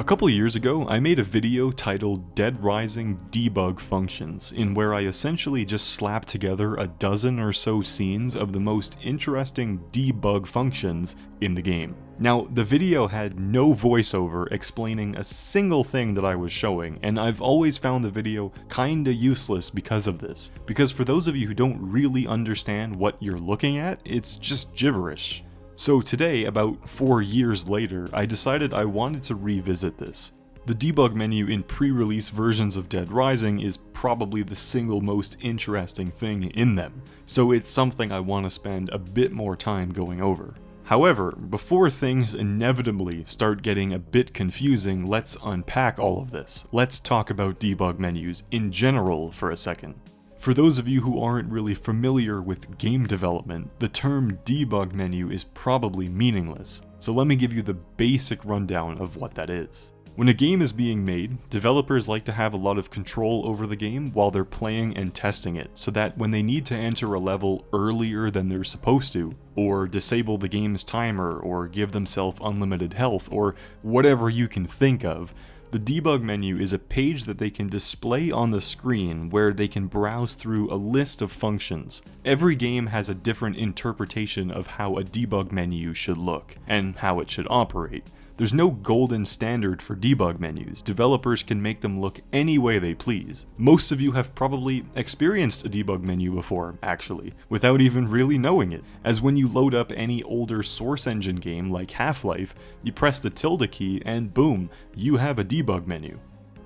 couple years ago, I made a video titled Dead Rising Debug Functions, in where I essentially just slapped together a dozen or so scenes of the most interesting debug functions in the game. Now, the video had no voiceover explaining a single thing that I was showing, and I've always found the video kinda useless because of this. Because for those of you who don't really understand what you're looking at, it's just gibberish. So today, about 4 years later, I decided I wanted to revisit this. The debug menu in pre-release versions of Dead Rising is probably the single most interesting thing in them, so it's something I want to spend a bit more time going over. However, before things inevitably start getting a bit confusing, let's unpack all of this. Let's talk about debug menus in general for a second. For those of you who aren't really familiar with game development, the term debug menu is probably meaningless, so let me give you the basic rundown of what that is. When a game is being made, developers like to have a lot of control over the game while they're playing and testing it, so that when they need to enter a level earlier than they're supposed to, or disable the game's timer, or give themselves unlimited health, or whatever you can think of, the debug menu is a page that they can display on the screen where they can browse through a list of functions. Every game has a different interpretation of how a debug menu should look, and how it should operate. There's no golden standard for debug menus. Developers can make them look any way they please. Most of you have probably experienced a debug menu before, actually, without even really knowing it, as when you load up any older Source Engine game like Half-Life, you press the tilde key and boom, you have a debug menu.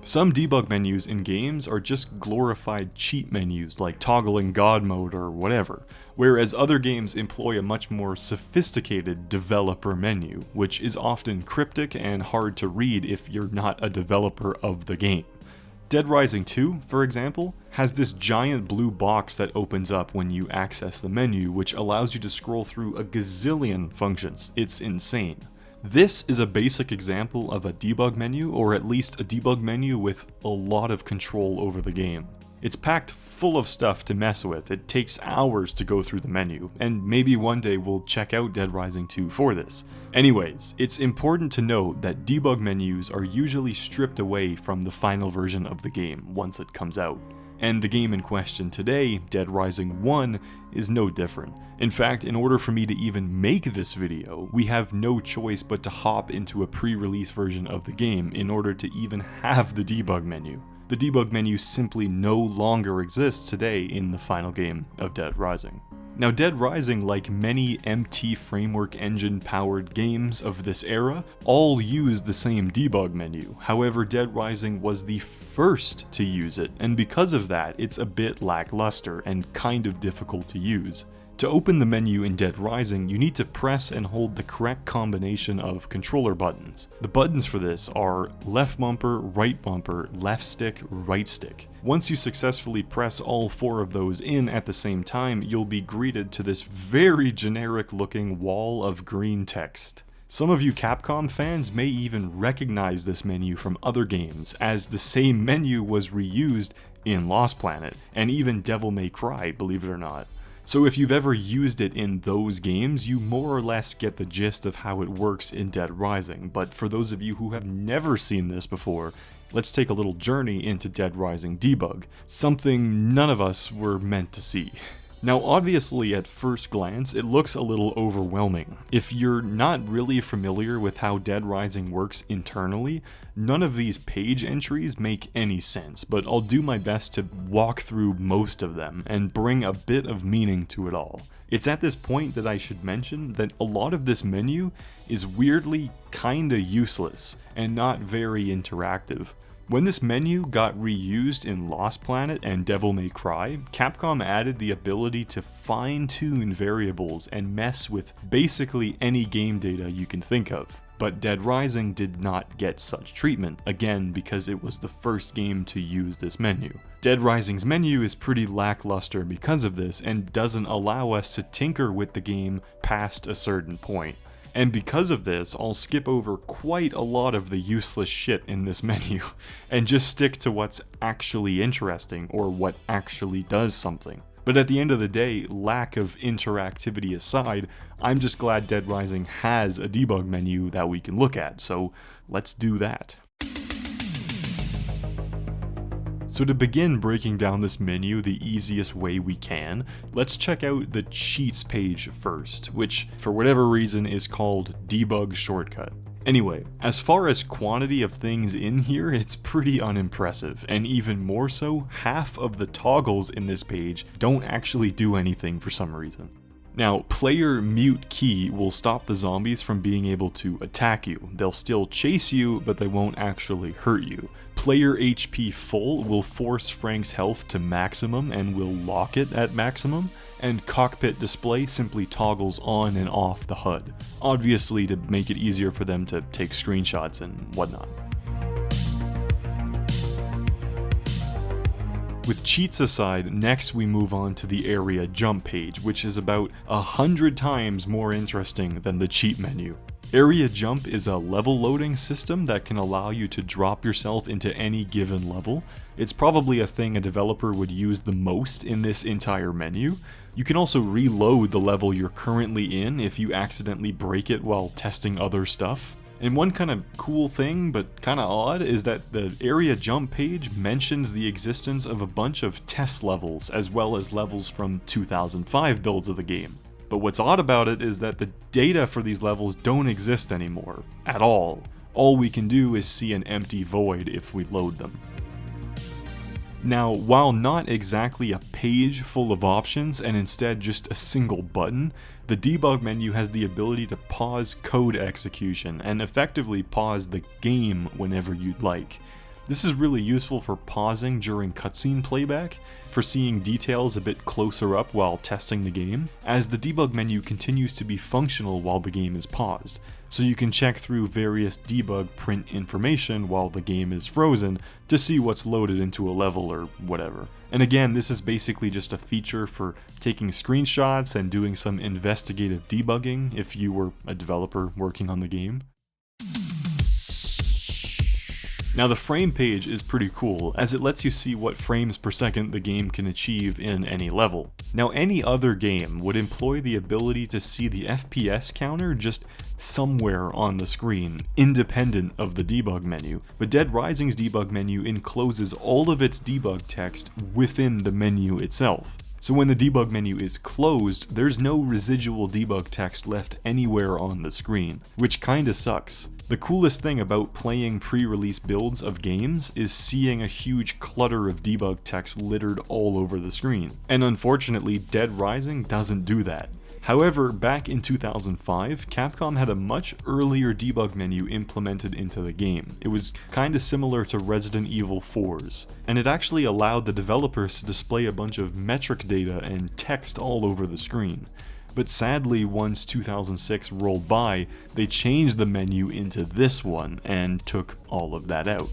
Some debug menus in games are just glorified cheat menus like toggling God mode or whatever, whereas other games employ a much more sophisticated developer menu, which is often cryptic and hard to read if you're not a developer of the game. Dead Rising 2, for example, has this giant blue box that opens up when you access the menu, which allows you to scroll through a gazillion functions. It's insane. This is a basic example of a debug menu, or at least a debug menu with a lot of control over the game. It's packed full of stuff to mess with. It takes hours to go through the menu, and maybe one day we'll check out Dead Rising 2 for this. Anyways, it's important to note that debug menus are usually stripped away from the final version of the game once it comes out. And the game in question today, Dead Rising 1, is no different. In fact, in order for me to even make this video, we have no choice but to hop into a pre-release version of the game in order to even have the debug menu. The debug menu simply no longer exists today in the final game of Dead Rising. Now, Dead Rising, like many MT framework engine powered games of this era, all use the same debug menu. However, Dead Rising was the first to use it, and because of that, it's a bit lackluster and kind of difficult to use. To open the menu in Dead Rising, you need to press and hold the correct combination of controller buttons. The buttons for this are left bumper, right bumper, left stick, right stick. Once you successfully press all 4 of those in at the same time, you'll be greeted to this very generic looking wall of green text. Some of you Capcom fans may even recognize this menu from other games, as the same menu was reused in Lost Planet, and even Devil May Cry, believe it or not. So if you've ever used it in those games, you more or less get the gist of how it works in Dead Rising, but for those of you who have never seen this before, let's take a little journey into Dead Rising debug, something none of us were meant to see. Now, obviously, at first glance, it looks a little overwhelming. If you're not really familiar with how Dead Rising works internally, none of these page entries make any sense, but I'll do my best to walk through most of them and bring a bit of meaning to it all. It's at this point that I should mention that a lot of this menu is weirdly kinda useless and not very interactive. When this menu got reused in Lost Planet and Devil May Cry, Capcom added the ability to fine-tune variables and mess with basically any game data you can think of. But Dead Rising did not get such treatment, again because it was the first game to use this menu. Dead Rising's menu is pretty lackluster because of this and doesn't allow us to tinker with the game past a certain point. And because of this, I'll skip over quite a lot of the useless shit in this menu, and just stick to what's actually interesting, or what actually does something. But at the end of the day, lack of interactivity aside, I'm just glad Dead Rising has a debug menu that we can look at, so let's do that. So to begin breaking down this menu the easiest way we can, let's check out the cheats page first, which for whatever reason is called Debug Shortcut. Anyway, as far as quantity of things in here, it's pretty unimpressive, and even more so, half of the toggles in this page don't actually do anything for some reason. Now, player mute key will stop the zombies from being able to attack you. They'll still chase you, but they won't actually hurt you. Player HP full will force Frank's health to maximum and will lock it at maximum, and cockpit display simply toggles on and off the HUD, obviously to make it easier for them to take screenshots and whatnot. With cheats aside, next we move on to the area jump page, which is about 100 times more interesting than the cheat menu. Area jump is a level loading system that can allow you to drop yourself into any given level. It's probably a thing a developer would use the most in this entire menu. You can also reload the level you're currently in if you accidentally break it while testing other stuff. And one kind of cool thing, but kind of odd, is that the area jump page mentions the existence of a bunch of test levels, as well as levels from 2005 builds of the game. But what's odd about it is that the data for these levels don't exist anymore, at all. All we can do is see an empty void if we load them. Now, while not exactly a page full of options and instead just a single button, the debug menu has the ability to pause code execution and effectively pause the game whenever you'd like. This is really useful for pausing during cutscene playback, for seeing details a bit closer up while testing the game, as the debug menu continues to be functional while the game is paused, so you can check through various debug print information while the game is frozen to see what's loaded into a level or whatever. And again, this is basically just a feature for taking screenshots and doing some investigative debugging if you were a developer working on the game. Now the frame page is pretty cool, as it lets you see what frames per second the game can achieve in any level. Now any other game would employ the ability to see the FPS counter just somewhere on the screen, independent of the debug menu, but Dead Rising's debug menu encloses all of its debug text within the menu itself. So when the debug menu is closed, there's no residual debug text left anywhere on the screen, which kinda sucks. The coolest thing about playing pre-release builds of games is seeing a huge clutter of debug text littered all over the screen, and unfortunately Dead Rising doesn't do that. However, back in 2005, Capcom had a much earlier debug menu implemented into the game. It was kinda similar to Resident Evil 4's, and it actually allowed the developers to display a bunch of metric data and text all over the screen. But sadly, once 2006 rolled by, they changed the menu into this one and took all of that out.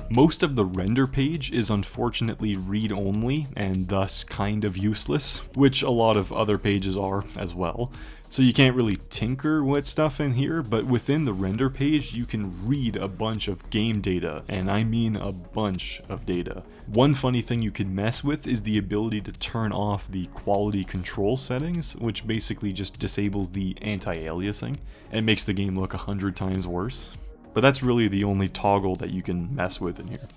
Most of the render page is unfortunately read-only and thus kind of useless, which a lot of other pages are as well. So you can't really tinker with stuff in here, but within the render page you can read a bunch of game data, and I mean a bunch of data. One funny thing you can mess with is the ability to turn off the quality control settings, which basically just disables the anti-aliasing and makes the game look 100 times worse. But that's really the only toggle that you can mess with in here.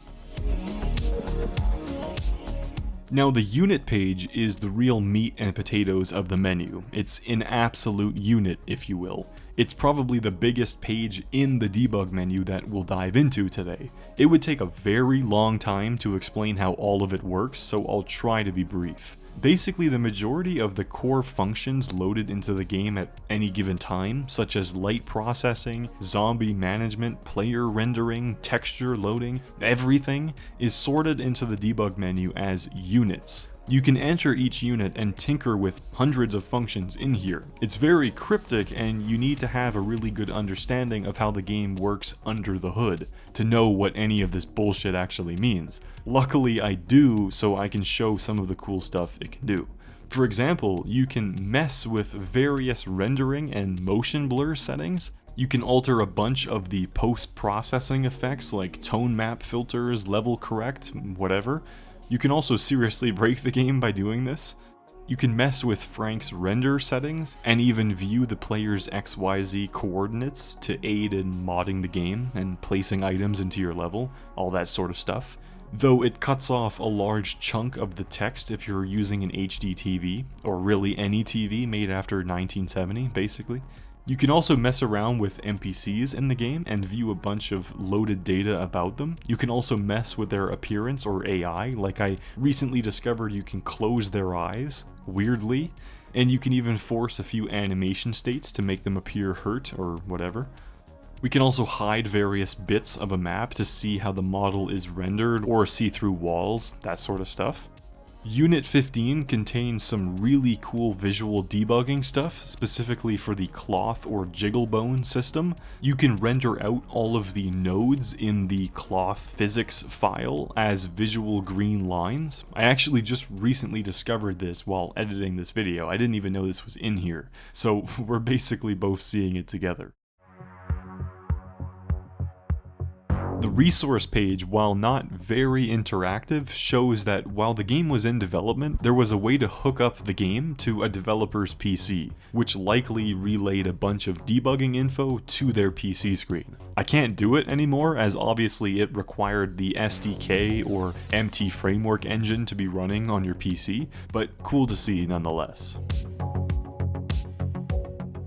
Now the unit page is the real meat and potatoes of the menu. It's an absolute unit, if you will. It's probably the biggest page in the debug menu that we'll dive into today. It would take a very long time to explain how all of it works, so I'll try to be brief. Basically, the majority of the core functions loaded into the game at any given time, such as light processing, zombie management, player rendering, texture loading, everything is sorted into the debug menu as units. You can enter each unit and tinker with hundreds of functions in here. It's very cryptic, and you need to have a really good understanding of how the game works under the hood to know what any of this bullshit actually means. Luckily I do, so I can show some of the cool stuff it can do. For example, you can mess with various rendering and motion blur settings. You can alter a bunch of the post-processing effects like tone map filters, level correct, whatever. You can also seriously break the game by doing this. You can mess with Frank's render settings and even view the player's XYZ coordinates to aid in modding the game and placing items into your level, all that sort of stuff. Though it cuts off a large chunk of the text if you're using an HD TV, or really any TV made after 1970, basically. You can also mess around with NPCs in the game and view a bunch of loaded data about them. You can also mess with their appearance or AI, like I recently discovered you can close their eyes, weirdly, and you can even force a few animation states to make them appear hurt or whatever. We can also hide various bits of a map to see how the model is rendered or see through walls, that sort of stuff. Unit 15 contains some really cool visual debugging stuff, specifically for the cloth or jiggle bone system. You can render out all of the nodes in the cloth physics file as visual green lines. I actually just recently discovered this while editing this video. I didn't even know this was in here, so we're basically both seeing it together. The resource page, while not very interactive, shows that while the game was in development, there was a way to hook up the game to a developer's PC, which likely relayed a bunch of debugging info to their PC screen. I can't do it anymore, as obviously it required the SDK or MT framework engine to be running on your PC, but cool to see nonetheless.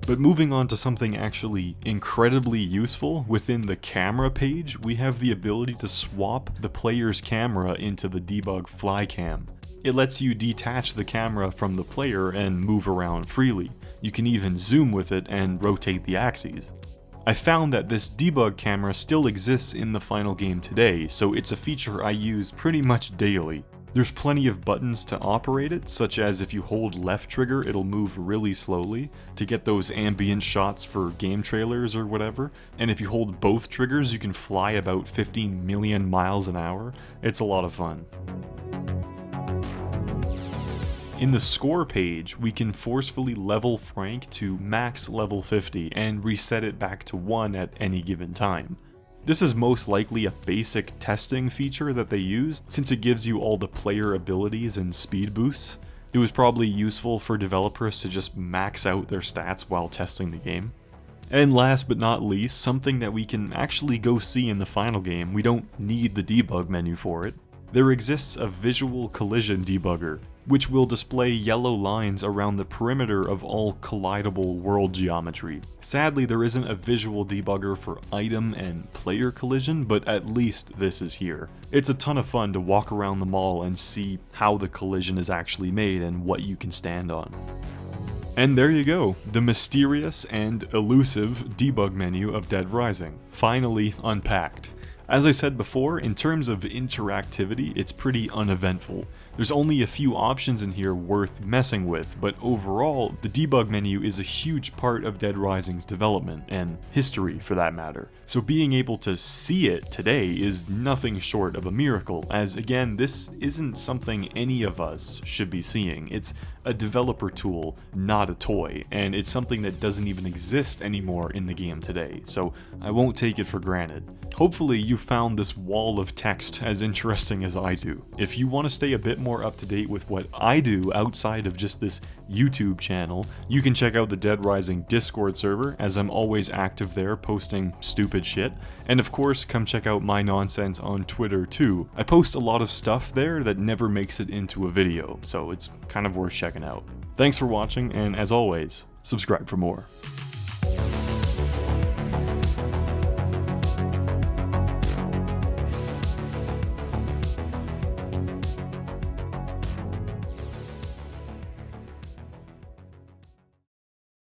But moving on to something actually incredibly useful, within the camera page, we have the ability to swap the player's camera into the Debug flycam. It lets you detach the camera from the player and move around freely. You can even zoom with it and rotate the axes. I found that this Debug camera still exists in the final game today, so it's a feature I use pretty much daily. There's plenty of buttons to operate it, such as if you hold left trigger, it'll move really slowly to get those ambient shots for game trailers or whatever. And if you hold both triggers, you can fly about 15 million miles an hour. It's a lot of fun. In the score page, we can forcefully level Frank to max level 50 and reset it back to 1 at any given time. This is most likely a basic testing feature that they used, since it gives you all the player abilities and speed boosts. It was probably useful for developers to just max out their stats while testing the game. And last but not least, something that we can actually go see in the final game, we don't need the debug menu for it. There exists a visual collision debugger, which will display yellow lines around the perimeter of all collidable world geometry. Sadly, there isn't a visual debugger for item and player collision, but at least this is here. It's a ton of fun to walk around the mall and see how the collision is actually made and what you can stand on. And there you go, the mysterious and elusive debug menu of Dead Rising, finally unpacked. As I said before, in terms of interactivity, it's pretty uneventful. There's only a few options in here worth messing with, but overall, the debug menu is a huge part of Dead Rising's development, and history for that matter. So being able to see it today is nothing short of a miracle, as again, this isn't something any of us should be seeing. It's a developer tool, not a toy, and it's something that doesn't even exist anymore in the game today, so I won't take it for granted. Hopefully you found this wall of text as interesting as I do. If you want to stay a bit more up to date with what I do outside of just this YouTube channel, you can check out the Dead Rising Discord server, as I'm always active there posting stupid shit. And of course, come check out my nonsense on Twitter too. I post a lot of stuff there that never makes it into a video, so it's kind of worth checking out. Thanks for watching, and as always, subscribe for more.